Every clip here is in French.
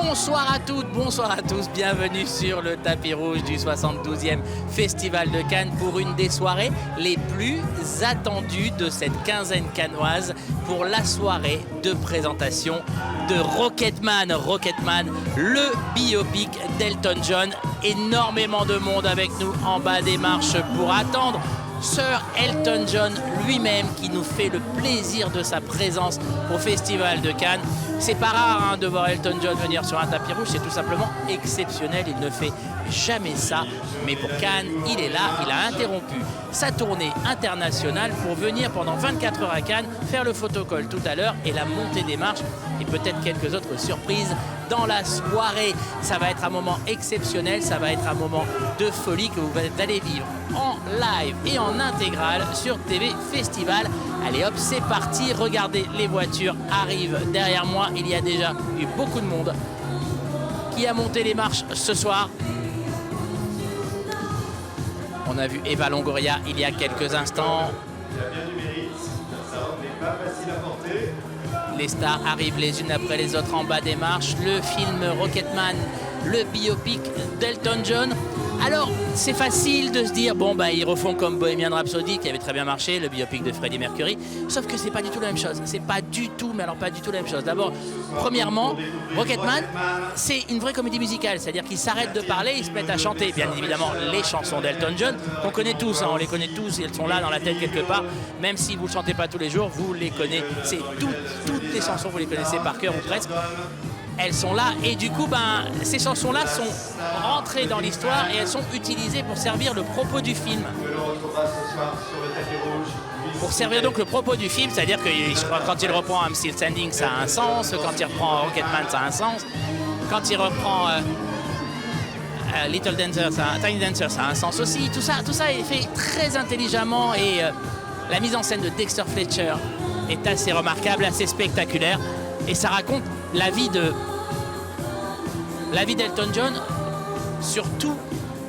Bonsoir à toutes, bonsoir à tous, bienvenue sur le tapis rouge du 72e Festival de Cannes pour une des soirées les plus attendues de cette quinzaine cannoise pour la soirée de présentation de Rocketman. Rocketman, le biopic d'Elton John. Énormément de monde avec nous en bas des marches pour attendre Sir Elton John lui-même qui nous fait le plaisir de sa présence au Festival de Cannes. C'est pas rare de voir Elton John venir sur un tapis rouge, c'est tout simplement exceptionnel, il ne fait jamais ça. Mais pour Cannes, il est là, il a interrompu sa tournée internationale pour venir pendant 24 heures à Cannes, faire le photocall tout à l'heure et la montée des marches et peut-être quelques autres surprises dans la soirée. Ça va être un moment exceptionnel, ça va être un moment de folie que vous allez vivre en live et en intégrale sur TV Festival. Allez hop, c'est parti, regardez, les voitures arrivent derrière moi. Il y a déjà eu beaucoup de monde qui a monté les marches ce soir. On a vu Eva Longoria il y a quelques instants. Les stars arrivent les unes après les autres en bas des marches. Le film Rocketman, le biopic d'Elton John. Alors, c'est facile de se dire, bon, bah, ils refont comme Bohemian Rhapsody, qui avait très bien marché, le biopic de Freddie Mercury. Sauf que c'est pas du tout la même chose. C'est pas du tout, mais alors pas du tout la même chose. D'abord, premièrement, Rocketman, c'est une vraie comédie musicale. C'est-à-dire qu'ils s'arrêtent de parler, ils se mettent à chanter. Bien évidemment, les chansons d'Elton John, qu'on connaît tous, hein, on les connaît tous, elles sont là dans la tête quelque part. Même si vous ne le chantez pas tous les jours, vous les connaissez. C'est toutes les chansons, vous les connaissez par cœur ou presque. Elles sont là et du coup, ces chansons-là sont rentrées dans l'histoire et elles sont utilisées pour servir le propos du film. Pour servir donc le propos du film, c'est-à-dire que je crois, quand il reprend I'm Still Standing, ça a un sens. Quand il reprend Rocketman, ça a un sens. Quand il reprend Little Dancer, Tiny Dancer, ça a un sens aussi. Tout ça est fait très intelligemment et la mise en scène de Dexter Fletcher est assez remarquable, assez spectaculaire et ça raconte la vie d'Elton John sur tous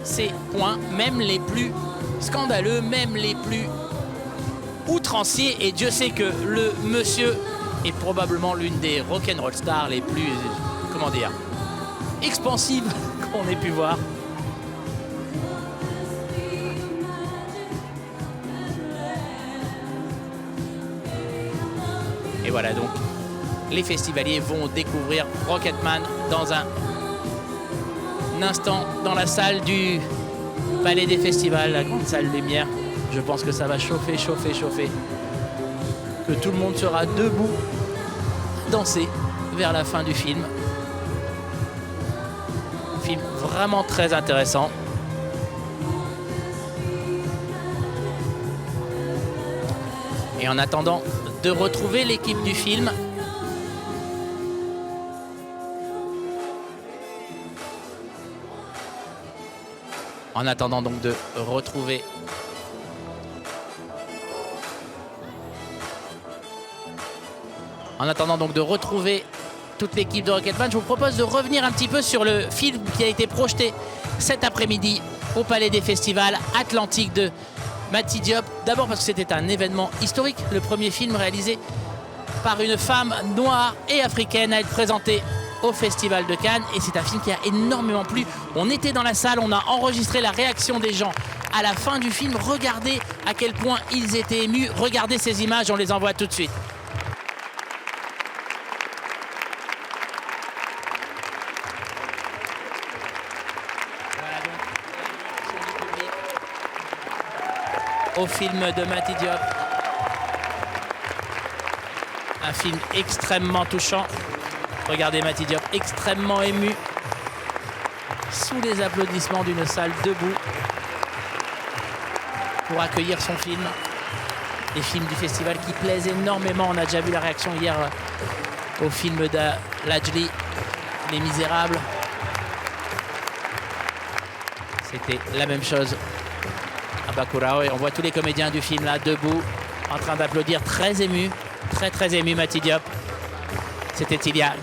ses points, même les plus scandaleux, même les plus outranciers. Et Dieu sait que le monsieur est probablement l'une des rock'n'roll stars les plus, comment dire, expansives qu'on ait pu voir. Et voilà donc. Les festivaliers vont découvrir Rocketman dans un instant dans la salle du Palais des Festivals, la grande salle lumière. Je pense que ça va chauffer, que tout le monde sera debout, danser vers la fin du film. Film vraiment très intéressant. Et en attendant de retrouver l'équipe du film, en attendant donc de retrouver toute l'équipe de Rocketman, je vous propose de revenir un petit peu sur le film qui a été projeté cet après-midi au Palais des Festivals, Atlantique de Mati Diop. D'abord parce que c'était un événement historique, le premier film réalisé par une femme noire et africaine à être présenté au Festival de Cannes, et c'est un film qui a énormément plu. On était dans la salle, on a enregistré la réaction des gens à la fin du film. Regardez à quel point ils étaient émus. Regardez ces images, on les envoie tout de suite. Voilà donc au film de Mati Diop. Un film extrêmement touchant. Regardez Mati Diop, extrêmement ému, sous les applaudissements d'une salle debout pour accueillir son film. Les films du festival qui plaisent énormément. On a déjà vu la réaction hier au film de Lajli, Les Misérables. C'était la même chose à Bacurao et on voit tous les comédiens du film là, debout, en train d'applaudir, très ému, très ému Mati Diop. C'était il y a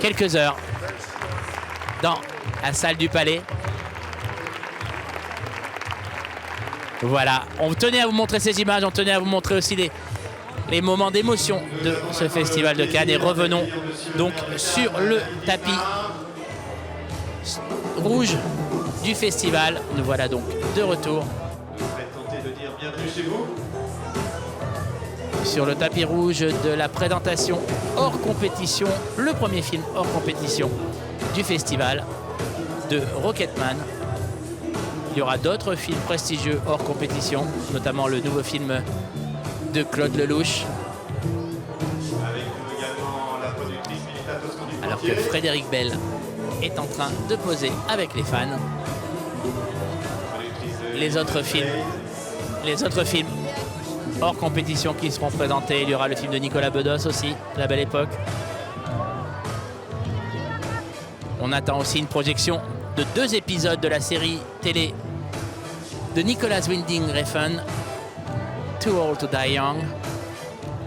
quelques heures dans la salle du Palais. Voilà, on tenait à vous montrer ces images, on tenait à vous montrer aussi les moments d'émotion de ce Festival de Cannes. Et revenons donc sur le tapis rouge du festival. Nous voilà donc de retour. Vous êtes tenté de dire bienvenue chez vous. Sur le tapis rouge de la présentation hors compétition, le premier film hors compétition du festival de Rocketman. Il y aura d'autres films prestigieux hors compétition, notamment le nouveau film de Claude Lelouch. Avec nous également la productrice Milita Toscan-Dupontier. Alors que Frédéric Bell est en train de poser avec les fans. Les autres films hors compétition qui seront présentés. Il y aura le film de Nicolas Bedos aussi, La Belle Époque. On attend aussi une projection de 2 épisodes de la série télé de Nicolas Winding Refn, Too Old to Die Young.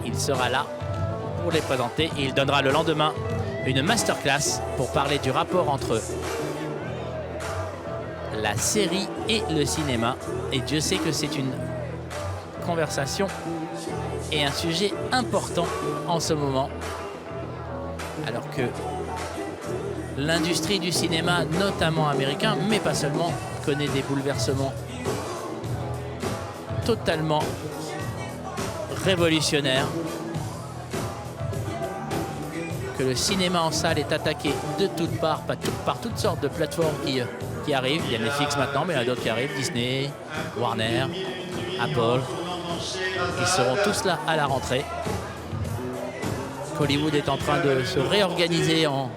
Il sera là pour les présenter et il donnera le lendemain une masterclass pour parler du rapport entre la série et le cinéma. Et Dieu sait que c'est une conversation et un sujet important en ce moment, alors que l'industrie du cinéma, notamment américain, mais pas seulement, connaît des bouleversements totalement révolutionnaires, que le cinéma en salle est attaqué de toutes parts, par toutes sortes de plateformes qui arrivent. Il y a Netflix maintenant, mais il y en a d'autres qui arrivent, Disney, Warner, Apple. Ils seront tous là à la rentrée. Hollywood est en train de se réorganiser en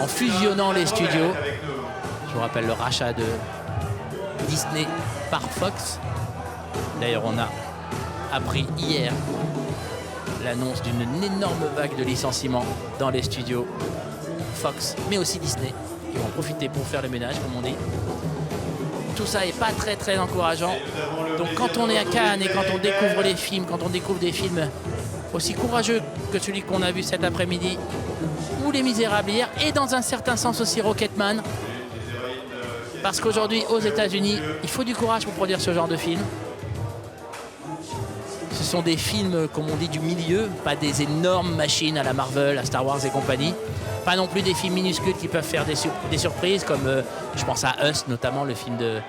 fusionnant les studios. Je vous rappelle le rachat de Disney par Fox. D'ailleurs, on a appris hier l'annonce d'une énorme vague de licenciements dans les studios Fox, mais aussi Disney. Ils vont profiter pour faire le ménage, comme on dit. Tout ça n'est pas très encourageant. Donc quand on est à Cannes et quand on découvre les films, quand on découvre des films aussi courageux que celui qu'on a vu cet après-midi, ou Les Misérables hier, et dans un certain sens aussi Rocketman, parce qu'aujourd'hui aux États-Unis, il faut du courage pour produire ce genre de film. Ce sont des films, comme on dit, du milieu, pas des énormes machines à la Marvel, à Star Wars et compagnie. Pas non plus des films minuscules qui peuvent faire des surprises, comme je pense à Us, notamment le film de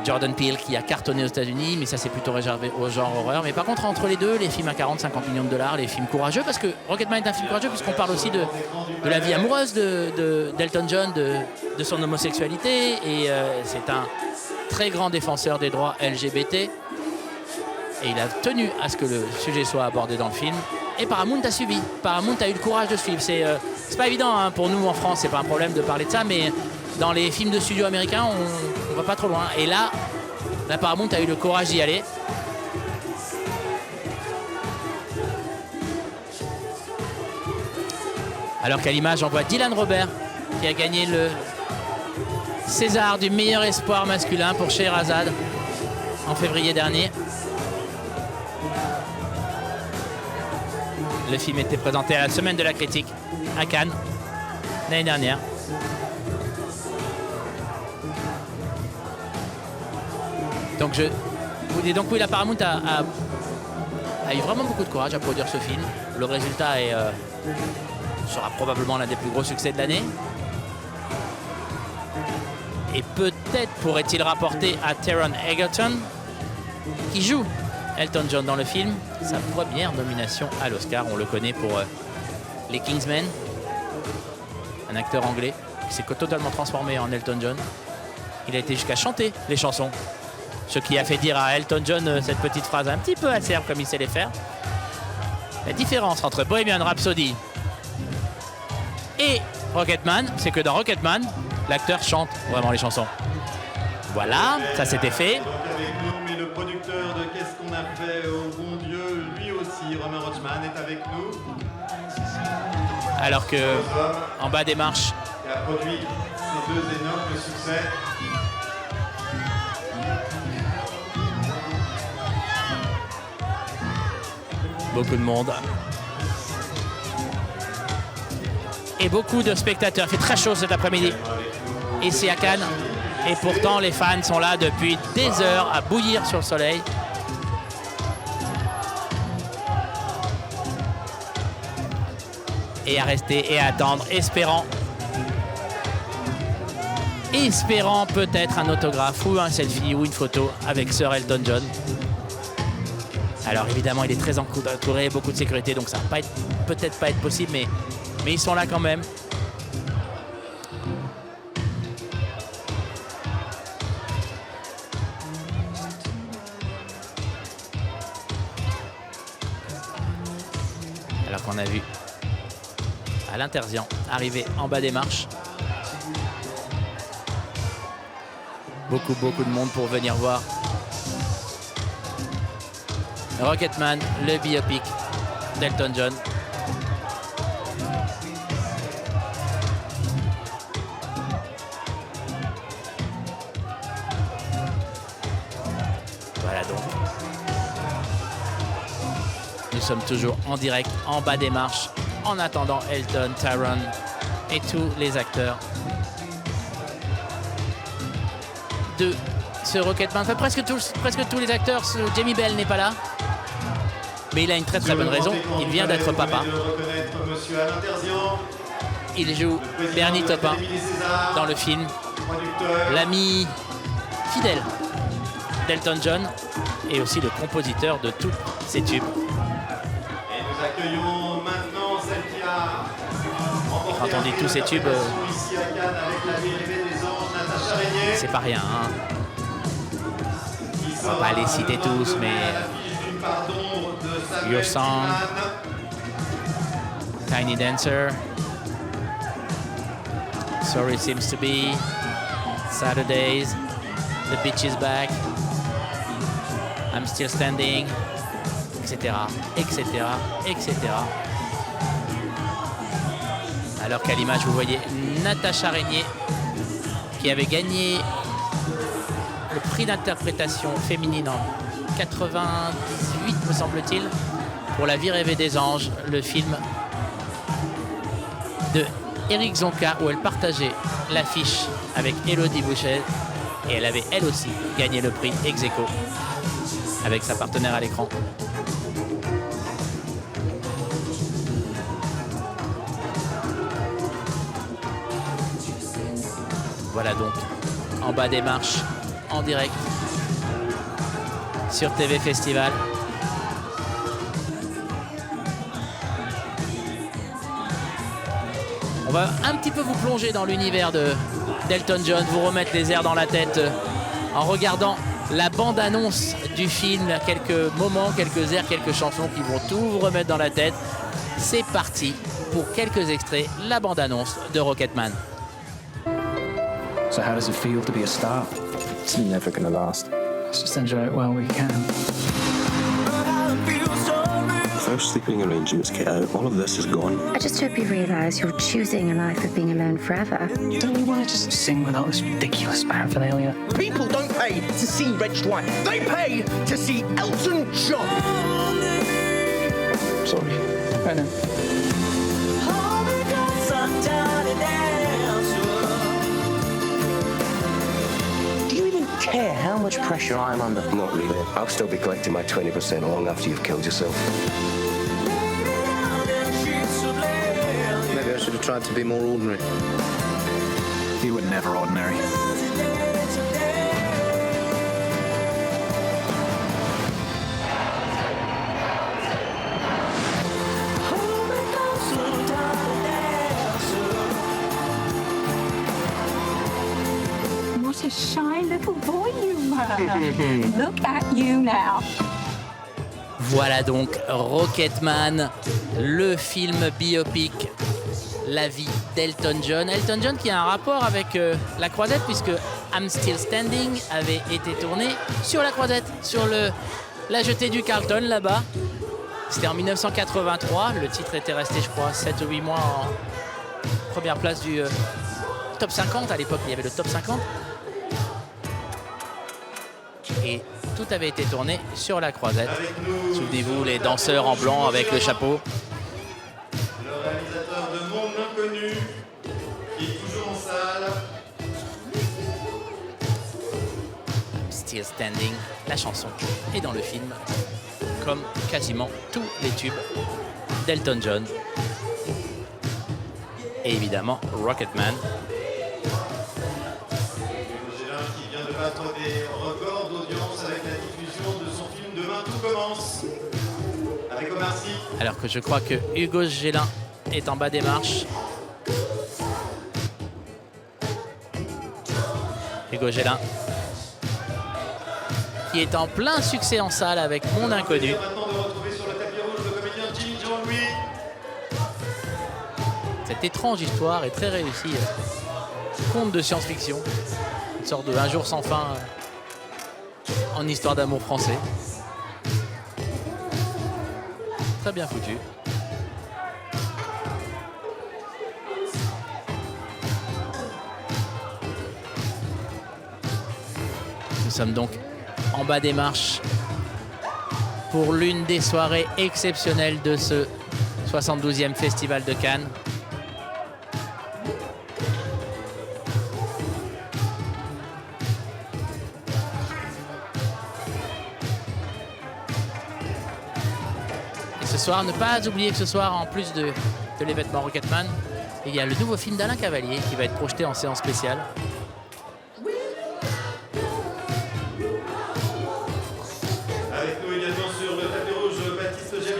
Jordan Peele qui a cartonné aux États-Unis, mais ça c'est plutôt réservé au genre horreur. Mais par contre, entre les deux, les films à 40-50 millions de dollars, les films courageux, parce que Rocketman est un film courageux, puisqu'on parle aussi de la vie amoureuse d'Elton John, de son homosexualité, et c'est un très grand défenseur des droits LGBT. Et il a tenu à ce que le sujet soit abordé dans le film. Et Paramount a suivi. Paramount a eu le courage de suivre. C'est pas évident hein, pour nous en France, c'est pas un problème de parler de ça, mais dans les films de studio américains, on va pas trop loin. Et là, la Paramount a eu le courage d'y aller. Alors qu'à l'image, on voit Dylan Robert qui a gagné le César du meilleur espoir masculin pour Scheherazade en février dernier. Le film était présenté à la Semaine de la Critique à Cannes l'année dernière. Donc je vous dis donc oui, la Paramount a eu vraiment beaucoup de courage à produire ce film. Le résultat sera probablement l'un des plus gros succès de l'année. Et peut-être pourrait-il rapporter à Taron Egerton, qui joue Elton John dans le film, sa première nomination à l'Oscar. On le connaît pour les Kingsmen, un acteur anglais qui s'est totalement transformé en Elton John. Il a été jusqu'à chanter les chansons, ce qui a fait dire à Elton John cette petite phrase un petit peu acerbe comme il sait les faire. La différence entre Bohemian Rhapsody et Rocketman, c'est que dans Rocketman, l'acteur chante vraiment les chansons. Voilà, ça c'était fait. Mais le producteur de Qu'est-ce qu'on a fait au bon Dieu, lui aussi, Romain Rochman, est avec nous. Alors que en bas des marches, qui a produit ces 2 énormes succès. beaucoup de monde. Et beaucoup de spectateurs. Il fait très chaud cet après-midi ici à Cannes. Et pourtant, les fans sont là depuis des heures à bouillir sur le soleil. Et à rester et à attendre, espérant espérant peut-être un autographe ou un selfie ou une photo avec Sir Elton John. Alors évidemment, il est très entouré, beaucoup de sécurité, donc ça va peut-être pas être possible, mais ils sont là quand même. Alors qu'on a vu à l'Intersian arriver en bas des marches. Beaucoup de monde pour venir voir Rocketman, le biopic d'Elton John. Voilà donc. Nous sommes toujours en direct, en bas des marches, en attendant Elton, Taron et tous les acteurs de ce Rocketman. Enfin, presque tous les acteurs. Jamie Bell n'est pas là, mais il a une très bonne raison. Il vient d'être papa. Il joue Bernie Taupin dans le film, l'ami fidèle d'Elton John et aussi le compositeur de tous ses tubes. Et nous accueillons maintenant celle qui a remporté Quand on dit tous ces tubes, ici à Cannes avec la dérivée des anges, Natacha Régnier. c'est pas rien, hein. On va pas les citer tous, mais Your Song, Tiny Dancer, Sorry Seems to Be, Saturdays, The Beach is Back, I'm Still Standing, etc., etc., etc. Alors qu'à l'image, vous voyez Natacha Régnier, qui avait gagné le prix d'interprétation féminine en 98, me semble-t-il, pour La vie rêvée des anges, le film de Éric Zonka, où elle partageait l'affiche avec Élodie Bouchet, et elle avait elle aussi gagné le prix ex aequo avec sa partenaire à l'écran. Voilà donc, en bas des marches, en direct, sur TV Festival. On va un petit peu vous plonger dans l'univers d'Elton John, vous remettre les airs dans la tête en regardant la bande-annonce du film, quelques moments, quelques airs, quelques chansons qui vont tout vous remettre dans la tête. C'est parti pour quelques extraits, la bande-annonce de Rocketman. So how does it feel to be a star? It's never gonna last. Let's just enjoy it while we can. First sleeping arrangements get out, all of this is gone. I just hope you realise you're choosing a life of being alone forever. Don't you want to just sing without this ridiculous paraphernalia? People don't pay to see Reg White. They pay to see Elton John. Sorry. I know. Do you even care how much pressure I'm under? Not really. I'll still be collecting my 20% long after you've killed yourself. Maybe I should have tried to be more ordinary. You were never ordinary. What a shy little boy you were. Look at you now. Voilà donc Rocketman, le film biopic, la vie d'Elton John. Elton John qui a un rapport avec la Croisette, puisque I'm Still Standing avait été tourné sur la Croisette, sur la jetée du Carlton là-bas. C'était en 1983, le titre était resté je crois 7 ou 8 mois en première place du top 50. À l'époque il y avait le top 50. Et tout avait été tourné sur la Croisette. Souvenez-vous, les danseurs en blanc avec le chapeau. Le réalisateur de Monde Inconnu, qui est toujours en salle. Still Standing, la chanson est dans le film, comme quasiment tous les tubes d'Elton John. Et évidemment, Rocketman. des records d'audience avec la diffusion de son film Demain tout commence. Avec Omar Sy. Alors que je crois que Hugo Gélin est en bas des marches. Hugo Gélin, qui est en plein succès en salle avec Mon Inconnu. Maintenant de retrouver sur le tapis rouge le comédien Jin Jong-hui. Cette étrange histoire est très réussie. Conte de science-fiction. Une sorte de Un jour sans fin en histoire d'amour français. Très bien foutu. Nous sommes donc en bas des marches pour l'une des soirées exceptionnelles de ce 72e Festival de Cannes. Et ce soir, ne pas oublier que ce soir, en plus de l'événement Rocketman, il y a le nouveau film d'Alain Cavalier qui va être projeté en séance spéciale.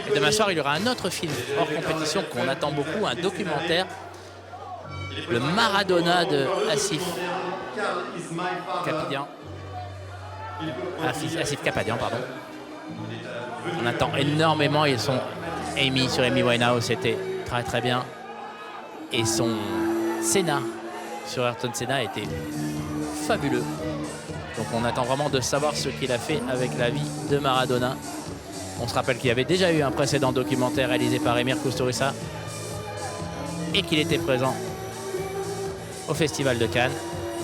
Et demain soir, il y aura un autre film hors compétition qu'on attend beaucoup, un documentaire, le Maradona de Asif Kapadian. Asif Kapadian, pardon. On attend énormément. Ils sont Amy sur Amy Winehouse, c'était très très bien. Et son Senna sur Ayrton Senna était fabuleux. Donc on attend vraiment de savoir ce qu'il a fait avec la vie de Maradona. On se rappelle qu'il y avait déjà eu un précédent documentaire réalisé par Emir Kusturica et qu'il était présent au Festival de Cannes.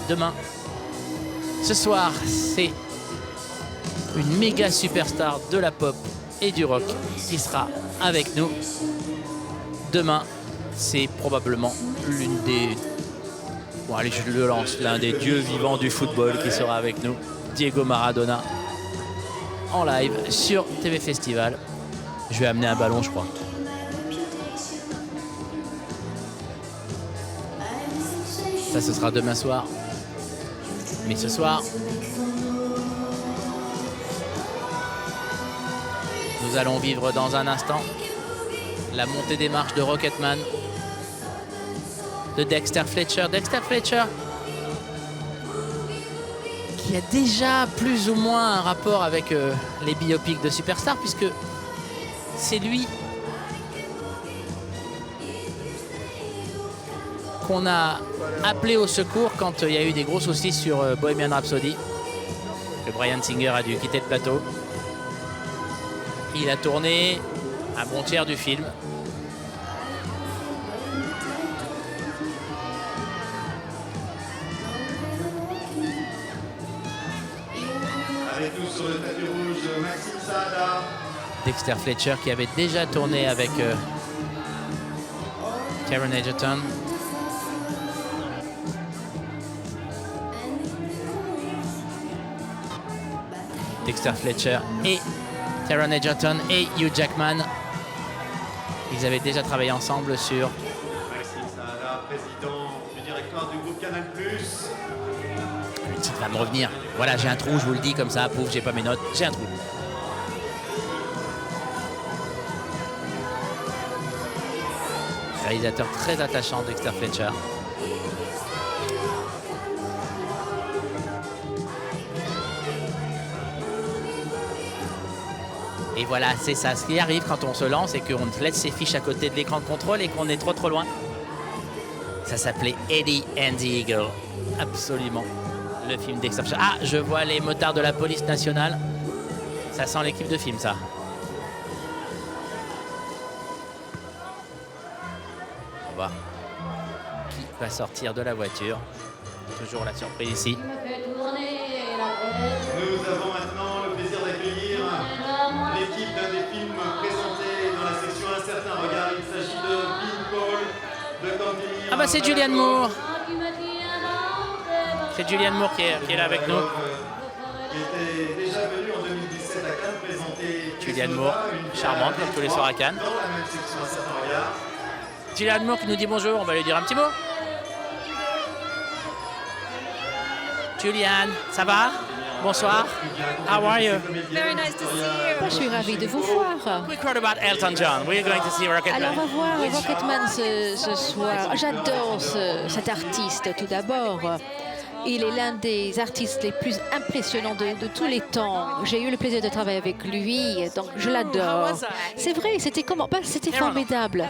Demain, ce soir, c'est une méga superstar de la pop et du rock qui sera avec nous. Demain, c'est probablement l'une des... Bon, allez, je le lance. L'un des dieux vivants du football qui sera avec nous. Diego Maradona. En live sur TV Festival. Je vais amener un ballon, je crois. Ça, ce sera demain soir. Mais ce soir, nous allons vivre dans un instant la montée des marches de Rocketman, de Dexter Fletcher. Dexter Fletcher, qui a déjà plus ou moins un rapport avec les biopics de Superstar, puisque c'est lui qu'on a appelé au secours quand il y a eu des gros soucis sur Bohemian Rhapsody, que Bryan Singer a dû quitter le plateau. Il a tourné un bon tiers du film. Avec nous sur le tapis rouge, Maxime Saada. Dexter Fletcher qui avait déjà tourné avec Taron Egerton. Dexter Fletcher et Taron Egerton et Hugh Jackman. Ils avaient déjà travaillé ensemble sur... Maxime Saada, président du directoire du groupe Canal+. Le titre va me revenir. Voilà, j'ai un trou, je vous le dis comme ça, pouf, j'ai pas mes notes, j'ai un trou. Réalisateur très attachant, Dexter Fletcher. Et voilà, c'est ça. Ce qui arrive quand on se lance et qu'on laisse ses fiches à côté de l'écran de contrôle et qu'on est trop loin. Ça s'appelait Eddie and the Eagle. Absolument. Le film Dexter Fletcher. Ah, je vois les motards de la police nationale. Ça sent l'équipe de film, ça. On va voir qui va sortir de la voiture. Toujours la surprise ici. Nous avons maintenant le plaisir d'accueillir l'équipe d'un des films présentés dans la section Un certain regard. Il s'agit de People, de Candy. Ah bah c'est Julianne Moore. C'est Julianne Moore qui est là avec nous. Qui était déjà venu en 2017 à Cannes présenter Julianne Moore, charmante comme tous les soirs à Cannes. dans la même section Un certain regard. Julianne Moore qui nous dit bonjour, on va lui dire un petit mot. Julianne, ça va? Bonsoir. How are you? Very nice to see you. Je suis ravie de vous voir. Quick word about Elton John. We're going to see Rocketman. Alors on va voir Rocketman ce soir. J'adore cet artiste tout d'abord. Il est l'un des artistes les plus impressionnants de tous les temps. J'ai eu le plaisir de travailler avec lui, donc je l'adore. C'est vrai, c'était comment? C'était formidable.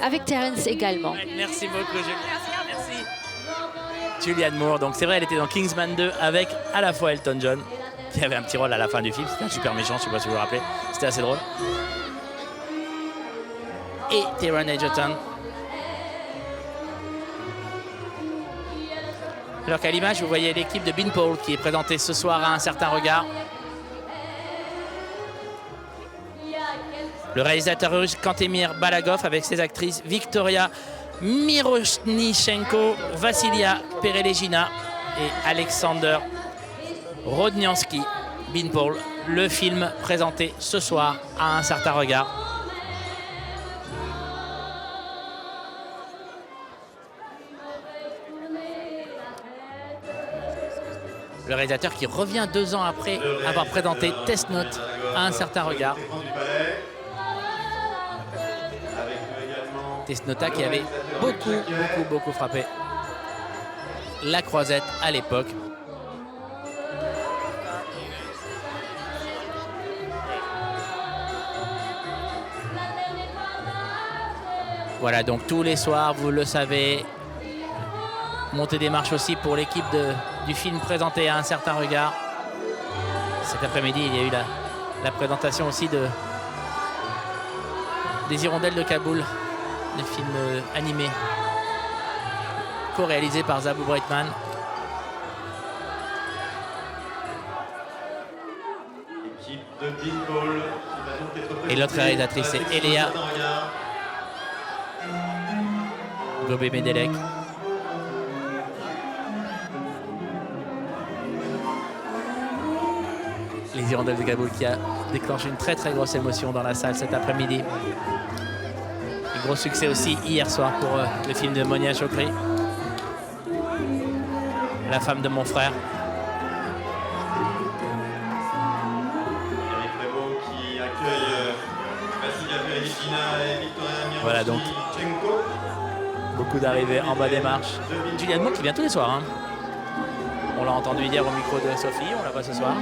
Avec Terrence également. Merci beaucoup, Julianne. Merci. Julianne Moore, donc c'est vrai, elle était dans Kingsman 2 avec à la fois Elton John, qui avait un petit rôle à la fin du film. C'était un super méchant, je ne sais pas si vous vous rappelez. C'était assez drôle. Et Taron Egerton. Alors qu'à l'image, vous voyez l'équipe de Beanpole qui est présentée ce soir à Un Certain Regard. Le réalisateur russe Kantemir Balagov avec ses actrices Victoria Miroshnichenko, Vassilia Perelegina et Alexander Rodniansky. Beanpole, le film présenté ce soir à Un Certain Regard. Le réalisateur qui revient 2 ans après avoir présenté Test Note à Un Certain Regard. Test Nota qui avait beaucoup frappé la Croisette à l'époque. Voilà, donc tous les soirs, vous le savez, montée des marches aussi pour l'équipe du film présenté à Un Certain Regard. Cet après-midi, il y a eu la présentation aussi des Hirondelles de Kaboul, le film animé co-réalisé par Zabou Breitman. Et l'autre réalisatrice, c'est Eléa Gobé-Medelec. Les Hirondelles de Kaboul qui a déclenché une très grosse émotion dans la salle cet après-midi. Un gros succès aussi hier soir pour le film de Monia Chokri, La femme de mon frère. Qui accueille Vassilia Perelegina et Victoria Voilà donc beaucoup d'arrivées en bas des marches. Julianne Moore qui vient tous les soirs. Hein. On l'a entendu hier au micro de Sophie, on la voit ce soir.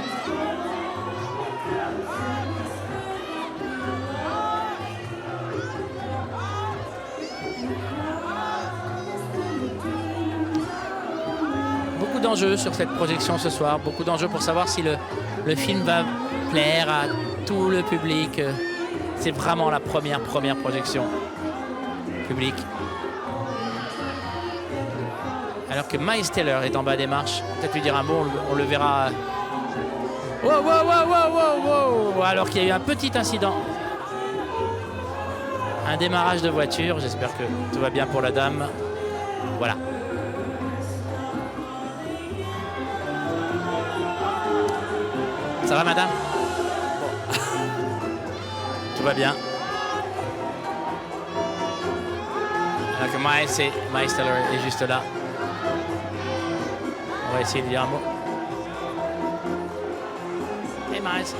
Beaucoup d'enjeux sur cette projection ce soir, beaucoup d'enjeux pour savoir si le film va plaire à tout le public. C'est vraiment la première projection publique. Alors que Miles Teller est en bas des marches. Peut-être lui dire un mot, on le verra. Wow. Alors qu'il y a eu un petit incident. Un démarrage de voiture. J'espère que tout va bien pour la dame. Voilà. Ça va, madame? Bon. Tout va bien. Alors que Miles Teller est juste là. On va essayer de dire un mot. Hey Miles.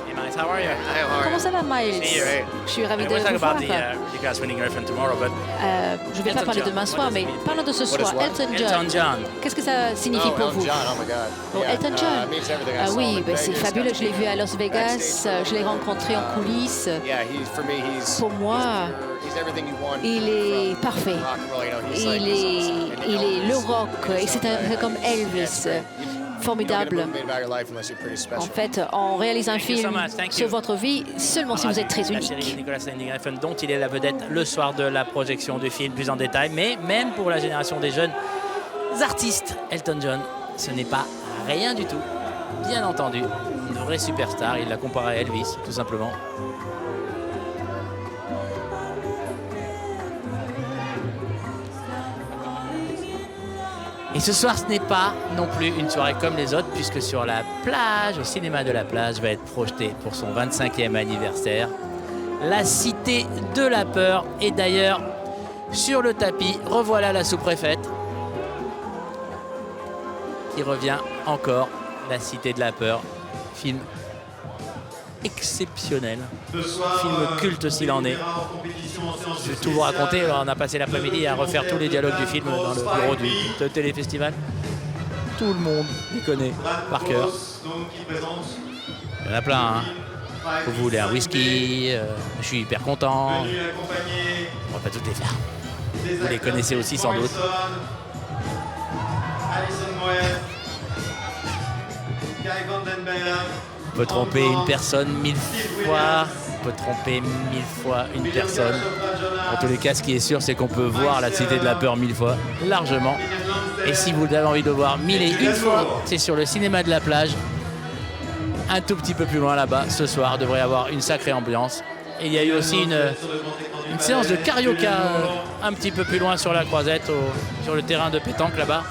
Hey Miles, how are you? Comment ça va, Miles? Je suis ravi de vous voir. Je ne vais pas parler demain soir, mais parlons de ce soir. Elton John. Qu'est-ce que ça signifie pour vous? Elton John. Oui, c'est fabuleux. Je l'ai vu à Las Vegas. Je l'ai rencontré en coulisses. Pour moi, il est parfait. Il est le rock. Et c'est comme Elvis. Formidable. En fait, on réalise un film sur votre vie seulement si vous êtes très unique. Nicolas Winding Refn, dont il est la vedette le soir de la projection du film plus en détail, mais même pour la génération des jeunes artistes, Elton John, ce n'est pas rien du tout. Bien entendu, une vraie superstar. Il l'a comparé à Elvis, tout simplement. Et ce soir, ce n'est pas non plus une soirée comme les autres, puisque sur la plage, au cinéma de la plage, va être projeté pour son 25e anniversaire La Cité de la Peur. Et d'ailleurs, sur le tapis, revoilà la sous-préfète qui revient encore, La Cité de la Peur. Film exceptionnel, film culte s'il en est. Je vais tout vous raconter. Alors, on a passé l'après-midi à refaire tous les dialogues du film dans le bureau du téléfestival. Tout le monde les connaît par cœur. Il y en a plein. Hein. Vous voulez un whisky, je suis hyper content. On va pas toutes les faire. Vous les connaissez aussi sans doute. On peut tromper une personne 1000 fois. On peut tromper 1000 fois une personne. En tous les cas, ce qui est sûr, c'est qu'on peut voir La Cité de la Peur 1000 fois, largement. Et si vous avez envie de le voir 1001 fois, c'est sur le cinéma de la plage. Un tout petit peu plus loin là-bas, ce soir, devrait y avoir une sacrée ambiance. Et il y a eu aussi une séance de carioca un petit peu plus loin sur la Croisette, sur le terrain de pétanque là-bas.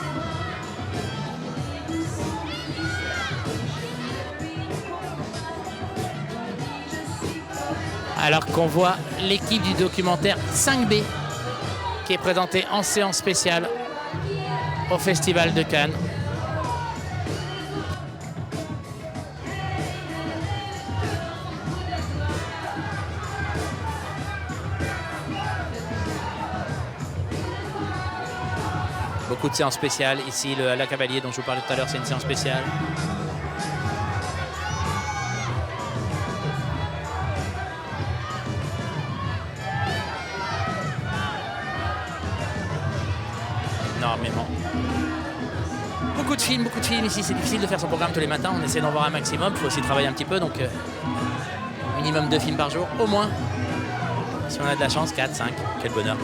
Alors qu'on voit l'équipe du documentaire 5B qui est présentée en séance spéciale au Festival de Cannes. Beaucoup de séances spéciales. Ici, la Cavalier dont je vous parlais tout à l'heure, c'est une séance spéciale. Énormément. Beaucoup de films ici. C'est difficile de faire son programme tous les matins. On essaie d'en voir un maximum. Il faut aussi travailler un petit peu. Donc, minimum 2 films par jour, au moins. Si on a de la chance, 4, 5. Quel bonheur.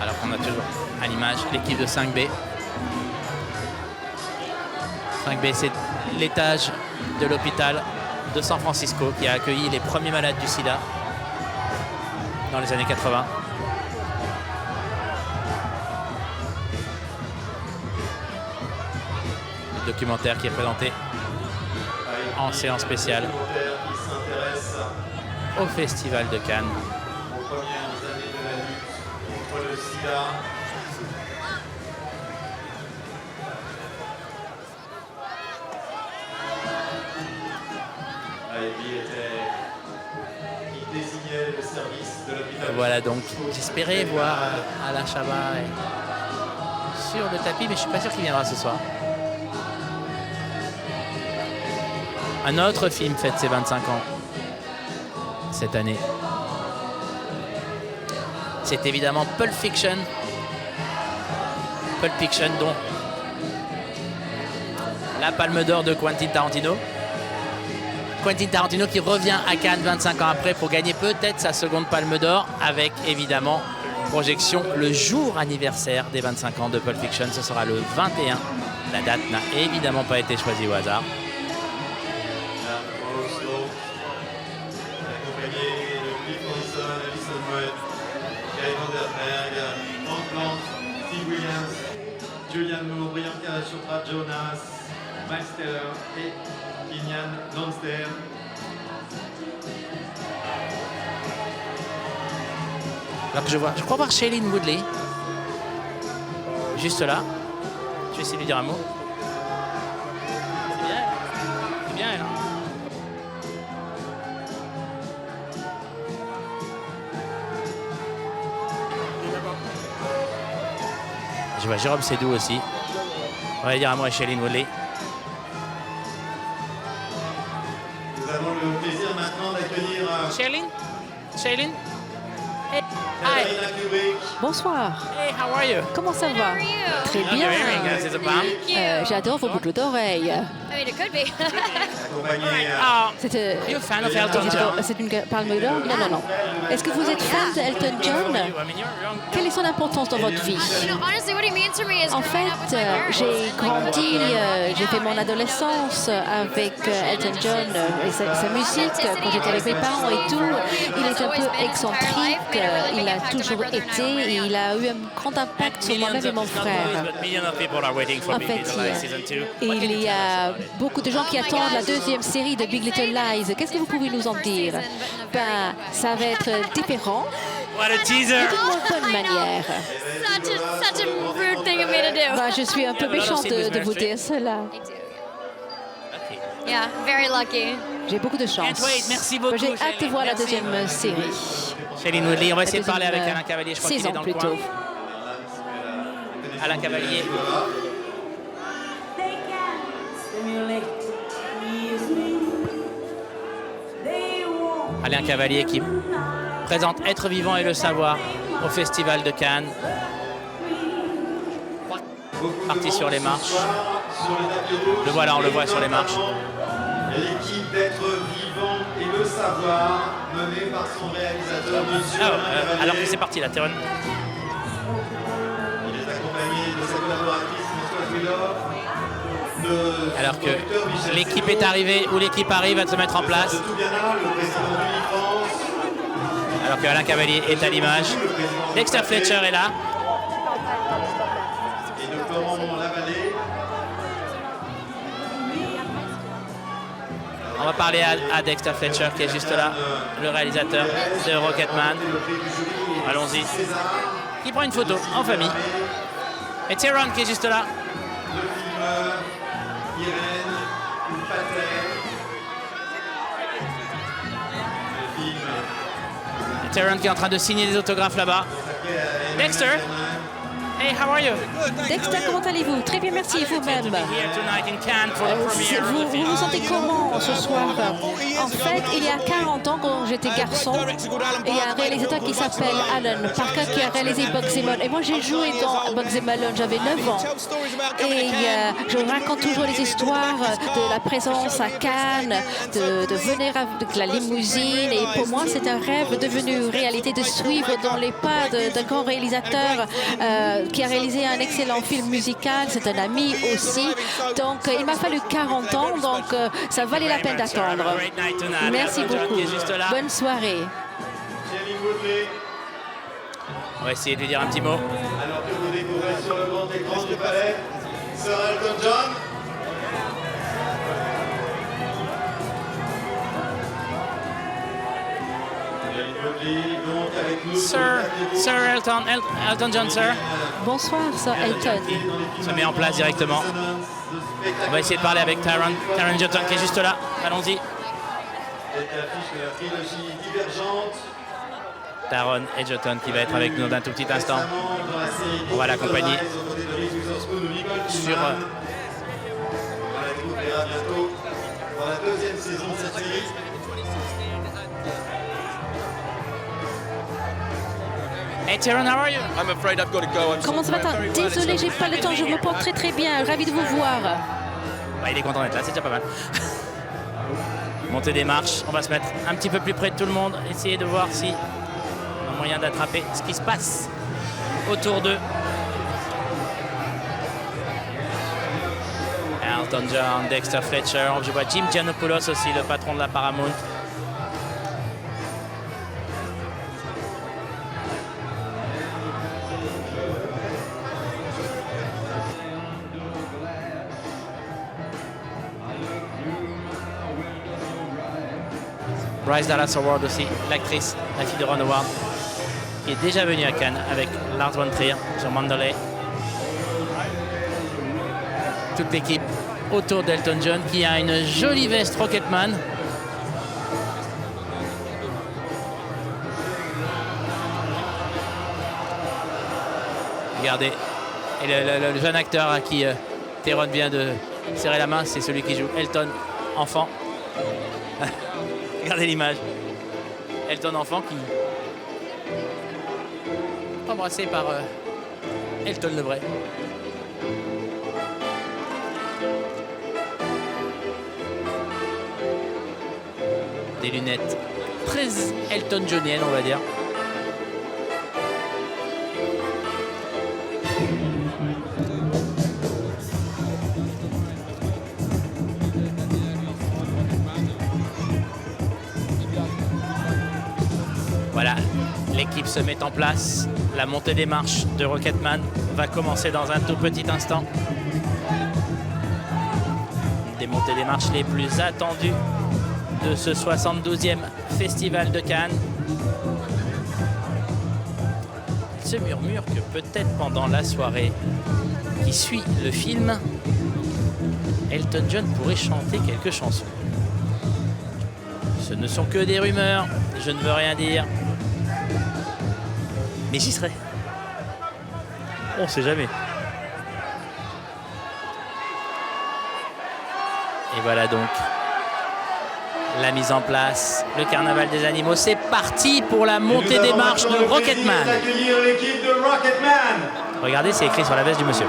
Alors qu'on a toujours à l'image l'équipe de 5B. 5B, c'est l'étage de l'hôpital de San Francisco qui a accueilli les premiers malades du sida dans les années 80. Le documentaire qui est présenté en séance spéciale au Festival de Cannes. Voilà donc, j'espérais voir Alain Chabat sur le tapis, mais je suis pas sûr qu'il viendra ce soir. Un autre film fête ses 25 ans cette année. C'est évidemment Pulp Fiction. Pulp Fiction, dont la Palme d'Or de Quentin Tarantino. Quentin Tarantino qui revient à Cannes 25 ans après pour gagner peut-être sa seconde Palme d'Or avec évidemment projection le jour anniversaire des 25 ans de Pulp Fiction. Ce sera le 21. La date n'a évidemment pas été choisie au hasard. Julianne Moore, Priyanka Chopra Jonas, Miles Teller et Keenan Lonsdale. Alors que je crois voir Shailene Woodley. Juste là. Je vais essayer de lui dire un mot. C'est bien elle. C'est bien elle. Hein. Je vois Jérôme Sédou aussi. On va dire un mot à Shailene Woodley. Nous avons le plaisir maintenant d'accueillir Shailene. Hey. Hi. Bonsoir. Hey, how are you? Comment ça va? Très bien. This is a bomb. J'adore vos boucles d'oreilles. I mean, it could be. accompagné C'est Are you a fan of Elton John? c'est une palme d'or? Non, non, non. Est-ce que vous êtes fan d'Elton John? Quelle est son importance dans votre vie? Honestly, what he means to me is En fait, j'ai grandi, j'ai fait mon adolescence avec Elton John et sa musique quand j'étais avec mes parents et tout. Il est un peu excentrique, il a toujours été et il a eu un grand impact sur moi-même et mon frère. En fait, il y a beaucoup de gens qui attendent la deuxième série de Big Little Lies. Qu'est-ce que vous pouvez nous en dire? Ben, ça va être différent. What a teaser! D'une bonne manière. such a rude thing of me to do. Ben, je suis un peu méchante de vous dire cela. Yeah, very lucky. J'ai beaucoup de chance. Merci beaucoup. J'ai hâte de voir la deuxième série. Shailene Woodley, on va essayer de parler avec Alain Cavalier, je crois qu'il est dans le coin. Alain Cavalier. Alain Cavalier qui présente Être vivant et le savoir au Festival de Cannes. Parti sur les marches. Le voilà, on le voit sur les marches. L'équipe d'Être vivant et le savoir, menée par son réalisateur, Monsieur Alain Cavalier. Alors que c'est parti là, Théron. Il est accompagné de sa collaboratrice Françoise Willor. Alors que l'équipe est arrivée, ou l'équipe arrive à se mettre en place. Alors que Alain Cavalier est à l'image. Dexter Fletcher est là. Et de Florent Lavallée. On va parler à Dexter Fletcher qui est juste là, le réalisateur de Rocketman. Allons-y. Qui prend une photo en famille. Et Théron qui est juste là. Le filmeur Irène Patel. Théron qui est en train de signer des autographes là-bas. Dexter, hey, how are you? Dexter, comment allez-vous? Très bien, merci, et vous-même. Vous vous sentez comment ce soir? En fait, il y a 40 ans, quand j'étais garçon, il y a un réalisateur qui s'appelle Alan Parker qui a réalisé Bugsy Malone. Et moi, j'ai joué dans Bugsy Malone, j'avais 9 ans. Et je raconte toujours les histoires de la présence à Cannes, de venir avec la limousine. Et pour moi, c'est un rêve devenu réalité de suivre dans les pas d'un grand réalisateur qui a réalisé un excellent film musical. C'est un ami aussi. Donc, il m'a fallu 40 ans. Donc, ça valait la peine d'attendre. Merci beaucoup. Bonne soirée. Shailene Woodley. On va essayer de lui dire un petit mot. Alors que vous découvrez sur le grand écran du palais, Sir Elton John. Shailene Woodley, donc avec nous. Sir Elton John, sir. Bonsoir, Sir Elton. Se met en place directement. On va essayer de parler avec Taron Egerton qui est juste là. Allons-y. Cette affiche de la trilogie divergente. Taron Egerton qui va être avec nous dans un tout petit instant. On va l'accompagner sur... On la découvrira bientôt dans la deuxième saison de cette série. Hey Taron, how are you? I'm afraid I've got to go. Comment ça va? Désolé, j'ai pas le temps. Je me porte très très bien. Ravi de vous voir. Bah, il est content d'être là, c'est déjà pas mal. Monter des marches, on va se mettre un petit peu plus près de tout le monde, essayer de voir si on a moyen d'attraper ce qui se passe autour d'eux. Elton John, Dexter Fletcher, je vois Jim Giannopoulos aussi, le patron de la Paramount. Bryce Dallas Howard aussi, l'actrice, la fille de Ron Howard, qui est déjà venue à Cannes avec Lars von Trier sur Mandalay. Toute l'équipe autour d'Elton John qui a une jolie veste Rocketman. Regardez, et le jeune acteur à qui Théron vient de serrer la main, c'est celui qui joue Elton enfant. Regardez l'image. Elton enfant qui est embrassé par Elton le vrai. des lunettes très Elton Johniennes, on va dire. Voilà, l'équipe se met en place. La montée des marches de Rocketman va commencer dans un tout petit instant. Une des montées des marches les plus attendues de ce 72e Festival de Cannes. Il se murmure que peut-être pendant la soirée qui suit le film, Elton John pourrait chanter quelques chansons. Ce ne sont que des rumeurs, je ne veux rien dire. Mais j'y serai. On sait jamais. Et voilà donc la mise en place, le carnaval des animaux. C'est parti pour la montée des marches de Rocketman. D'accueillir l'équipe de Rocketman. Regardez, c'est écrit sur la veste du monsieur.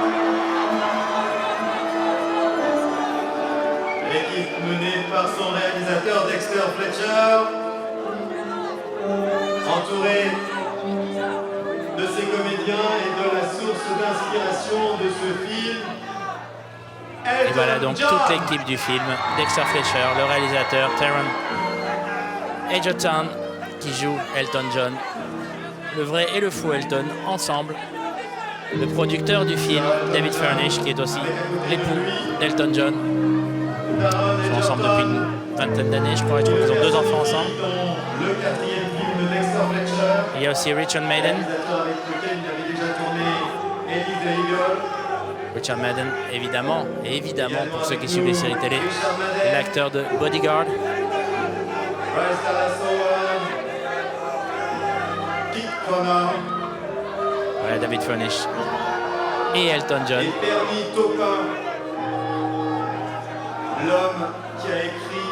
L'équipe menée par son réalisateur Dexter Fletcher, entourée de ses comédiens et de la source d'inspiration de ce film. Et voilà donc toute l'équipe du film. Dexter Fletcher, le réalisateur, Taron Egerton qui joue Elton John, le vrai et le faux Elton ensemble. Le producteur du film, David Furnish, qui est aussi l'époux d'Elton John. Ils sont ensemble depuis une vingtaine d'années, je crois. Je trouve qu'ils ont 2 enfants ensemble. Le 4e film de Dexter Fletcher. Il y a aussi Richard Madden. Avec lequel il avait déjà tourné Ellie the Eagle. Richard Madden, évidemment, et évidemment, pour ceux qui suivent les séries télé, l'acteur de Bodyguard. Bryce Dallas Howard. Kit Connor. Voilà, David Furnish et Elton John. Et Bernie Taupin, l'homme qui a écrit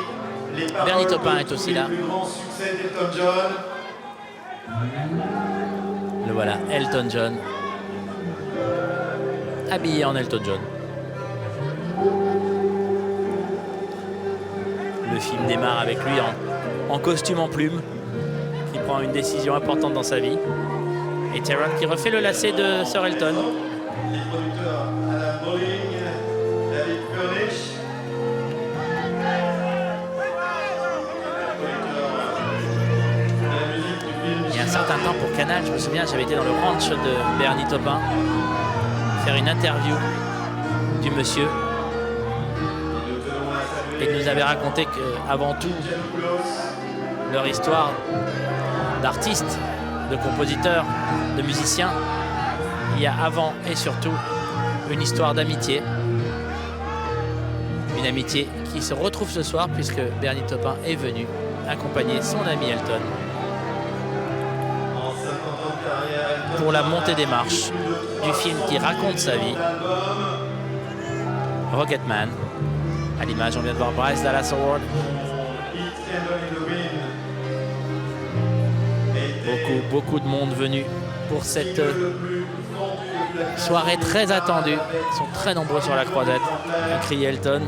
les paroles Bernie Taupin de est tous aussi les là. plus grands succès d'Elton John. Le voilà, Elton John, habillé en Elton John. Le film démarre avec lui en costume en plume, qui prend une décision importante dans sa vie. Et Taron qui refait le lacet de Sir Elton. Les producteurs Adam Bowling, David Furnish. Il y a un certain temps pour Canal, je me souviens, j'avais été dans le ranch de Bernie Taupin faire une interview du monsieur. Et il nous avait raconté qu'avant tout, leur histoire d'artistes, de compositeurs, de musiciens, il y a avant et surtout une histoire d'amitié. Une amitié qui se retrouve ce soir puisque Bernie Taupin est venu accompagner son ami Elton pour la montée des marches du film qui raconte sa vie, Rocketman. À l'image, on vient de voir Bryce Dallas Howard. Beaucoup de monde venu pour cette soirée très attendue. Ils sont très nombreux sur la croisette à crier Elton.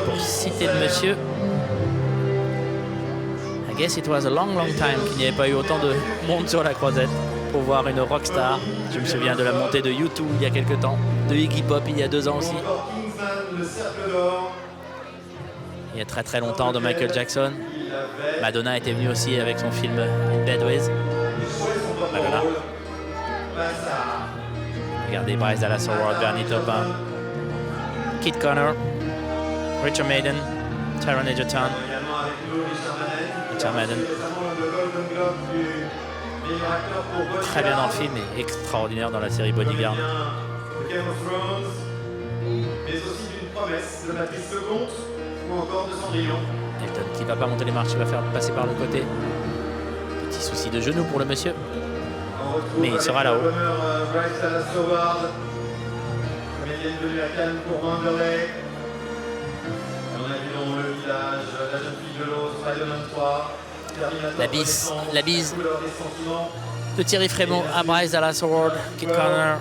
Pour citer le monsieur, I guess it was a long time qu'il n'y avait pas eu autant de monde sur la croisette pour voir une rockstar. Je me souviens de la montée de U2 il y a quelques temps, de Iggy Pop il y a 2 ans aussi. Il y a très longtemps de Michael Jackson. Madonna était venue aussi avec son film In Bed With. Madonna. Regardez Bryce Dallas Howard, Bernie Taupin, Kit Connor, Richard Madden, Taron Egerton, Richard Madden. Très bien dans le film et extraordinaire dans la série Bodyguard. Mais aussi d'une promesse de Patrice Lecomte ou encore de Cendrillon. Elton qui ne va pas monter les marches, il va faire passer par le côté. Petit souci de genou pour le monsieur. Mais il sera là-haut. Bryce Dallas Howard, comédienne venue à Cannes pour Mandalay. On a vu dans le village, la jeune fille de l'eau, Spider-Man 3. La bise de Thierry Frémaux à Bryce Dallas Howard, Kit Connor.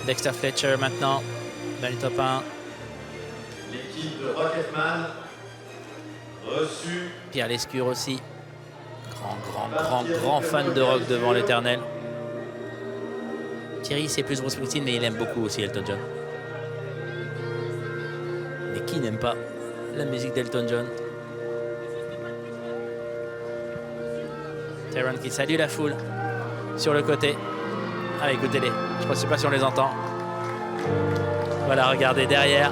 Dexter Fletcher maintenant, dans le top 1. L'équipe de Rocketman, reçue. Pierre Lescure aussi. Grand fan de rock devant l'Éternel. Thierry, c'est plus Bruce Springsteen, mais il aime beaucoup aussi Elton John. Mais qui n'aime pas la musique d'Elton John? Taron qui salue la foule sur le côté. Ah, écoutez-les, je ne sais pas si on les entend. Voilà, regardez derrière.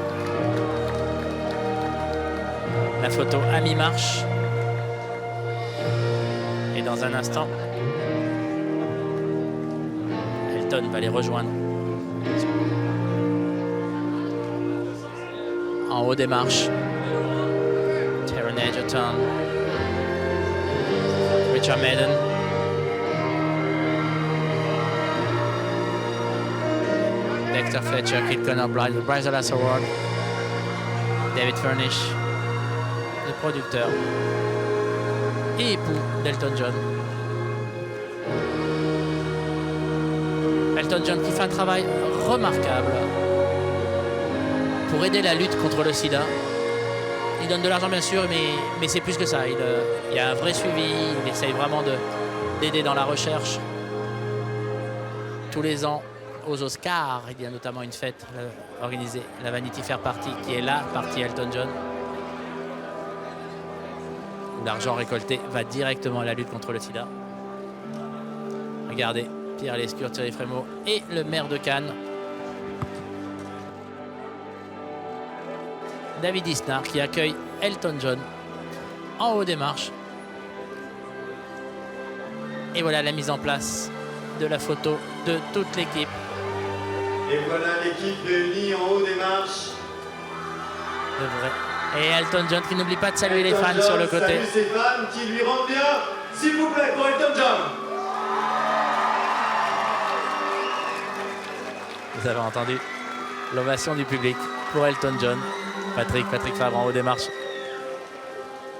La photo à mi-marche. Et dans un instant, Elton va les rejoindre. En haut des marches, Taron Egerton, Richard Madden, Dexter Fletcher, Kit Connor, Bryce Dallas Howard, David Furnish, le producteur et époux d'Elton John. Elton John qui fait un travail remarquable pour aider la lutte contre le sida. Il donne de l'argent bien sûr, mais c'est plus que ça. Il y a un vrai suivi, il essaye vraiment d'aider dans la recherche. Tous les ans, aux Oscars, il y a notamment une fête organisée, la Vanity Fair Party, qui est la partie Elton John. L'argent récolté va directement à la lutte contre le sida. Regardez, Pierre Lescure, Thierry Frémaux et le maire de Cannes, David Isnard, qui accueille Elton John en haut des marches. Et voilà la mise en place de la photo de toute l'équipe. Et voilà l'équipe réunie en haut des marches. De vrai. Et Elton John qui n'oublie pas de saluer les fans sur le côté. Salue ses fans qui lui rendent bien. S'il vous plaît, pour Elton John. Vous avez entendu l'ovation du public pour Elton John. Patrick Fabre en haut des marches.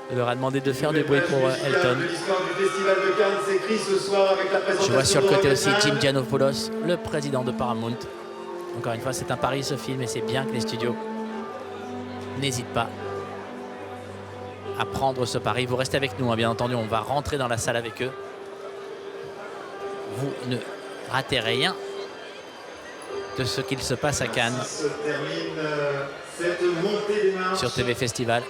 Il leur a demandé de faire du bruit pour Elton. Je vois sur le côté aussi Jim Giannopoulos, le président de Paramount. Encore une fois, c'est un pari ce film et c'est bien que les studios n'hésitent pas à prendre ce pari. Vous restez avec nous, hein, bien entendu, on va rentrer dans la salle avec eux. Vous ne ratez rien de ce qu'il se passe à Cannes sur TV Festival.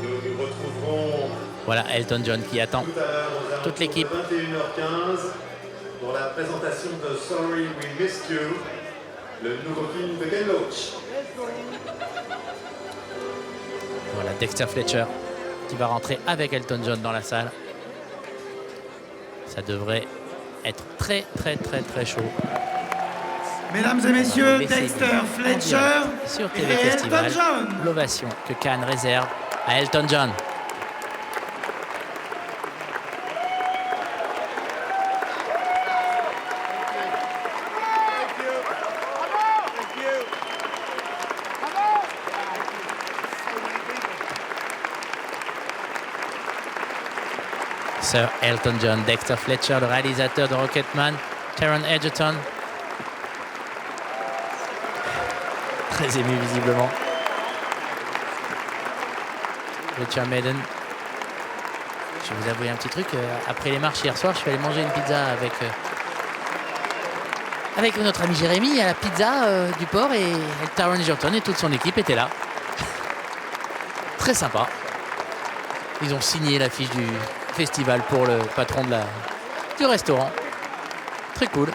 Nous retrouverons voilà Elton John qui attend toute l'équipe. 21h15 pour la présentation de Sorry We Missed You, le nouveau film de Ken Loach. Voilà Dexter Fletcher qui va rentrer avec Elton John dans la salle. Ça devrait être très chaud. Mesdames et messieurs, Dexter Fletcher sur TV Festival, l'ovation que Cannes réserve à Elton John. Sir Elton John, Dexter Fletcher, le réalisateur de Rocketman, Taron Egerton. Très ému visiblement. Richard Madden. Je vais vous avouer un petit truc. Après les marches hier soir, je suis allé manger une pizza avec notre ami Jérémy à la pizza du port et Taron Egerton et toute son équipe étaient là. Très sympa. Ils ont signé l'affiche du festival pour le patron du restaurant. Très cool.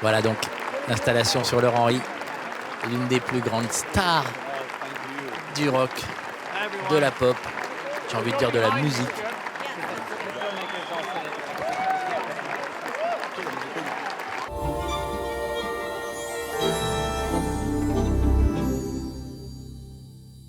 Voilà donc l'installation sur leur Henry, l'une des plus grandes stars du rock, de la pop, j'ai envie de dire de la musique